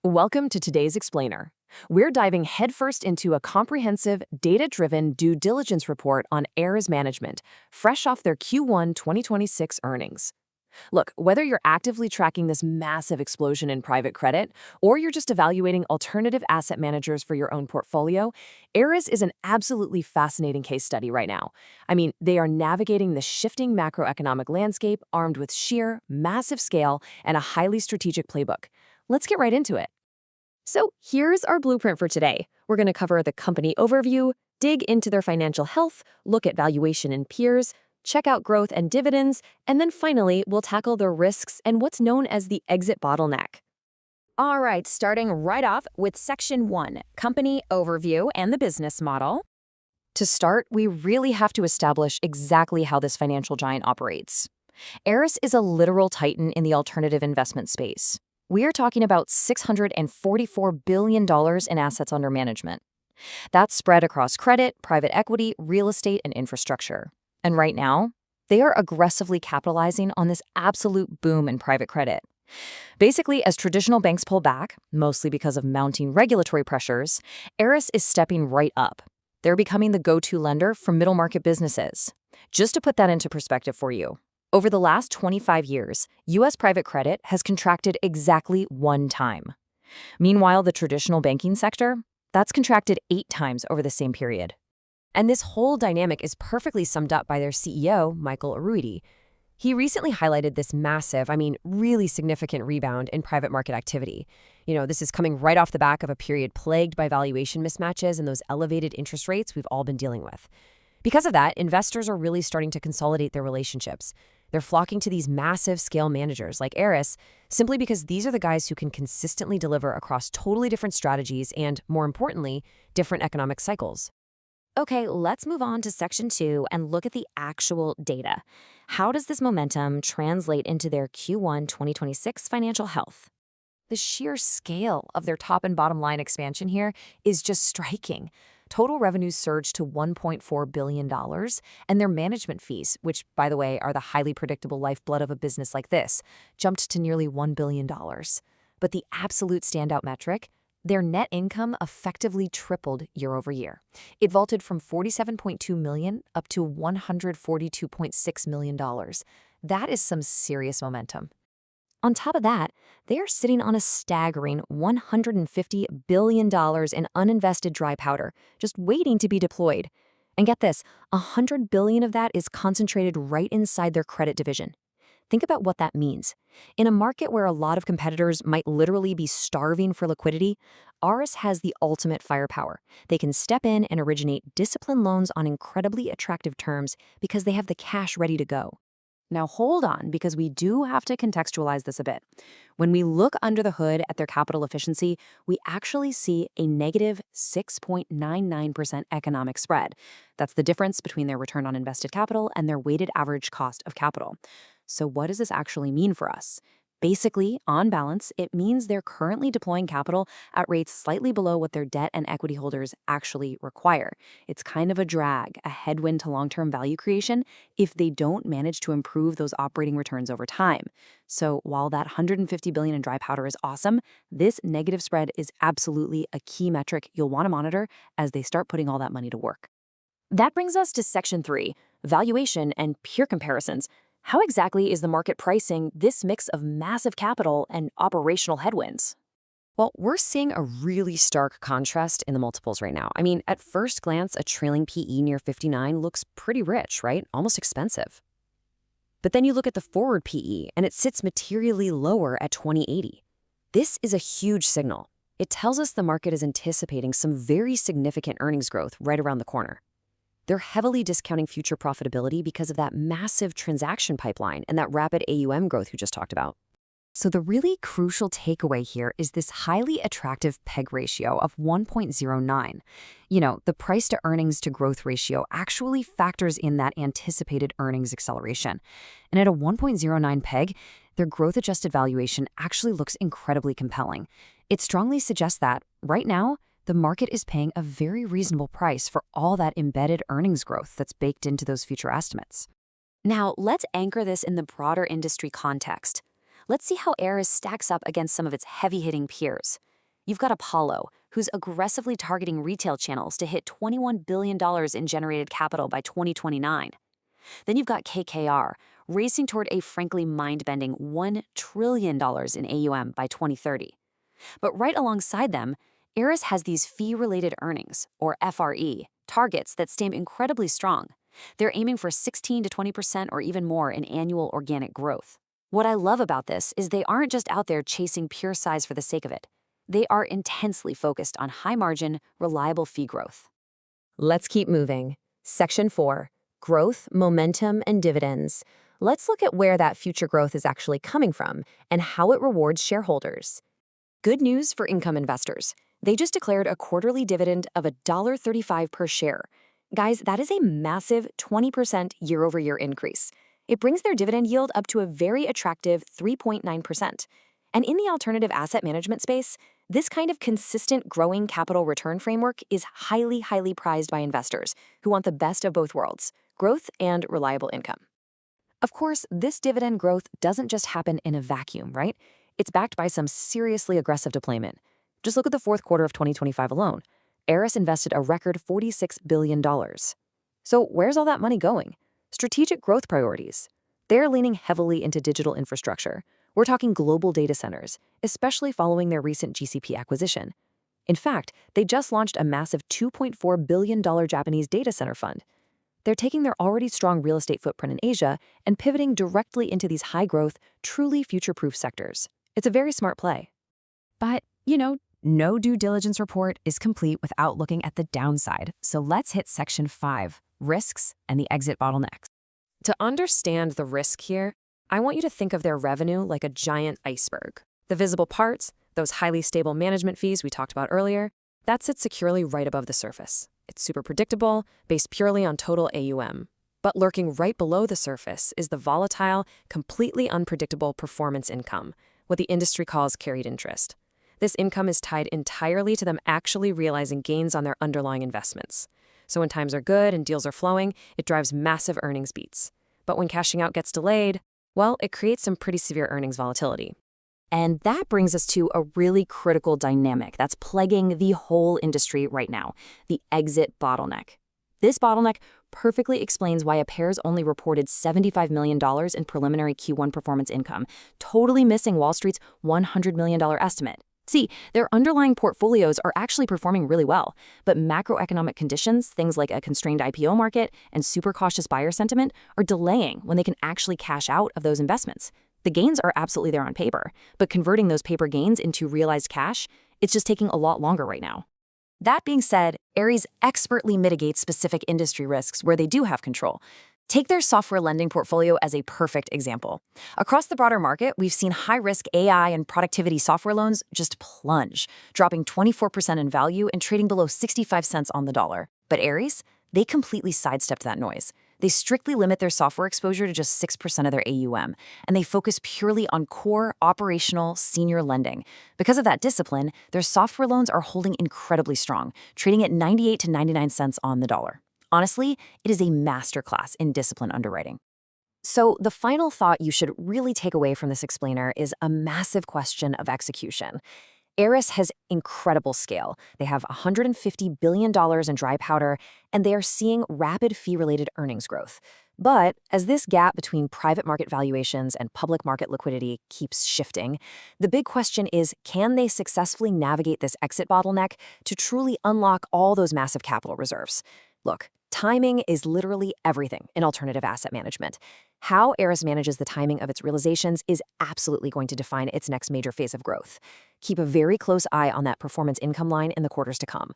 Welcome to today's Explainer. We're diving headfirst into a comprehensive, data-driven due diligence report on ARES management, fresh off their Q1 2026 earnings. Look, whether you're actively tracking this massive explosion in private credit, or you're just evaluating alternative asset managers for your own portfolio, ARES is an absolutely fascinating case study right now. I mean, they are navigating the shifting macroeconomic landscape armed with sheer, massive scale and a highly strategic playbook. Let's get right into it. So here's our blueprint for today. We're going to cover the company overview, dig into their financial health, look at valuation and peers, check out growth and dividends, and then finally, we'll tackle the risks and what's known as the exit bottleneck. All right, starting right off with Section 1, Company Overview and the Business Model. To start, we really have to establish exactly how this financial giant operates. ARES is a literal titan in the alternative investment space. We are talking about $644 billion in assets under management. That's spread across credit, private equity, real estate, and infrastructure. And right now, they are aggressively capitalizing on this absolute boom in private credit. Basically, as traditional banks pull back, mostly because of mounting regulatory pressures, ARES is stepping right up. They're becoming the go-to lender for middle market businesses. Just to put that into perspective for you, over the last 25 years, U.S. private credit has contracted exactly 1 time. Meanwhile, the traditional banking sector, that's contracted 8 times over the same period. And this whole dynamic is perfectly summed up by their CEO, Michael Arruiti. He recently highlighted this massive, really significant rebound in private market activity. This is coming right off the back of a period plagued by valuation mismatches and those elevated interest rates we've all been dealing with. Because of that, investors are really starting to consolidate their relationships. They're flocking to these massive scale managers like ARES simply because these are the guys who can consistently deliver across totally different strategies and, more importantly, different economic cycles. Okay, let's move on to Section 2 and look at the actual data. How does this momentum translate into their Q1 2026 financial health? The sheer scale of their top and bottom line expansion here is just striking. Total revenues surged to $1.4 billion, and their management fees, which, by the way, are the highly predictable lifeblood of a business like this, jumped to nearly $1 billion. But the absolute standout metric, their net income effectively tripled year over year. It vaulted from $47.2 million up to $142.6 million. That is some serious momentum. On top of that, they are sitting on a staggering $150 billion in uninvested dry powder, just waiting to be deployed. And get this, $100 billion of that is concentrated right inside their credit division. Think about what that means. In a market where a lot of competitors might literally be starving for liquidity, ARES has the ultimate firepower. They can step in and originate disciplined loans on incredibly attractive terms because they have the cash ready to go. Now hold on, because we do have to contextualize this a bit. When we look under the hood at their capital efficiency, we actually see a negative 6.99% economic spread. That's the difference between their return on invested capital and their weighted average cost of capital. So what does this actually mean for us? Basically, on balance, it means they're currently deploying capital at rates slightly below what their debt and equity holders actually require. It's kind of a drag, a headwind to long-term value creation if they don't manage to improve those operating returns over time. So while that $150 billion in dry powder is awesome, this negative spread is absolutely a key metric you'll want to monitor as they start putting all that money to work. That brings us to Section 3, Valuation and Peer Comparisons. How exactly is the market pricing this mix of massive capital and operational headwinds? Well, we're seeing a really stark contrast in the multiples right now. At first glance, a trailing PE near 59 looks pretty rich, right? Almost expensive. But then you look at the forward PE, and it sits materially lower at 2080. This is a huge signal. It tells us the market is anticipating some very significant earnings growth right around the corner. They're heavily discounting future profitability because of that massive transaction pipeline and that rapid AUM growth we just talked about. So the really crucial takeaway here is this highly attractive PEG ratio of 1.09. The price to earnings to growth ratio actually factors in that anticipated earnings acceleration. And at a 1.09 PEG, their growth-adjusted valuation actually looks incredibly compelling. It strongly suggests that, right now, the market is paying a very reasonable price for all that embedded earnings growth that's baked into those future estimates. Now, let's anchor this in the broader industry context. Let's see how ARES stacks up against some of its heavy-hitting peers. You've got Apollo, who's aggressively targeting retail channels to hit $21 billion in generated capital by 2029. Then you've got KKR, racing toward a frankly mind-bending $1 trillion in AUM by 2030. But right alongside them, ARES has these fee-related earnings, or FRE, targets that stand incredibly strong. They're aiming for 16 to 20% or even more in annual organic growth. What I love about this is they aren't just out there chasing pure size for the sake of it. They are intensely focused on high-margin, reliable fee growth. Let's keep moving. Section 4, growth, momentum, and dividends. Let's look at where that future growth is actually coming from and how it rewards shareholders. Good news for income investors. They just declared a quarterly dividend of $1.35 per share. Guys, that is a massive 20% year-over-year increase. It brings their dividend yield up to a very attractive 3.9%. And in the alternative asset management space, this kind of consistent growing capital return framework is highly, highly prized by investors who want the best of both worlds, growth and reliable income. Of course, this dividend growth doesn't just happen in a vacuum, right? It's backed by some seriously aggressive deployment. Just look at the fourth quarter of 2025 alone. ARES invested a record $46 billion. So where's all that money going? Strategic growth priorities. They're leaning heavily into digital infrastructure. We're talking global data centers, especially following their recent GCP acquisition. In fact, they just launched a massive $2.4 billion Japanese data center fund. They're taking their already strong real estate footprint in Asia and pivoting directly into these high-growth, truly future-proof sectors. It's a very smart play. But, no due diligence report is complete without looking at the downside. So let's hit Section 5, risks and the exit bottlenecks. To understand the risk here, I want you to think of their revenue like a giant iceberg. The visible parts, those highly stable management fees we talked about earlier, that sits securely right above the surface. It's super predictable, based purely on total AUM. But lurking right below the surface is the volatile, completely unpredictable performance income, what the industry calls carried interest. This income is tied entirely to them actually realizing gains on their underlying investments. So when times are good and deals are flowing, it drives massive earnings beats. But when cashing out gets delayed, well, it creates some pretty severe earnings volatility. And that brings us to a really critical dynamic that's plaguing the whole industry right now, the exit bottleneck. This bottleneck perfectly explains why ARES only reported $75 million in preliminary Q1 performance income, totally missing Wall Street's $100 million estimate. See, their underlying portfolios are actually performing really well, but macroeconomic conditions, things like a constrained IPO market and super cautious buyer sentiment, are delaying when they can actually cash out of those investments. The gains are absolutely there on paper, but converting those paper gains into realized cash, it's just taking a lot longer right now. That being said, ARES expertly mitigates specific industry risks where they do have control. Take their software lending portfolio as a perfect example. Across the broader market, we've seen high-risk AI and productivity software loans just plunge, dropping 24% in value and trading below 65 cents on the dollar. But ARES, they completely sidestepped that noise. They strictly limit their software exposure to just 6% of their AUM, and they focus purely on core, operational, senior lending. Because of that discipline, their software loans are holding incredibly strong, trading at 98 to 99 cents on the dollar. Honestly, it is a masterclass in discipline underwriting. So the final thought you should really take away from this explainer is a massive question of execution. ARES has incredible scale. They have $150 billion in dry powder, and they are seeing rapid fee-related earnings growth. But as this gap between private market valuations and public market liquidity keeps shifting, the big question is, can they successfully navigate this exit bottleneck to truly unlock all those massive capital reserves? Look, timing is literally everything in alternative asset management. How ARES manages the timing of its realizations is absolutely going to define its next major phase of growth. Keep a very close eye on that performance income line in the quarters to come.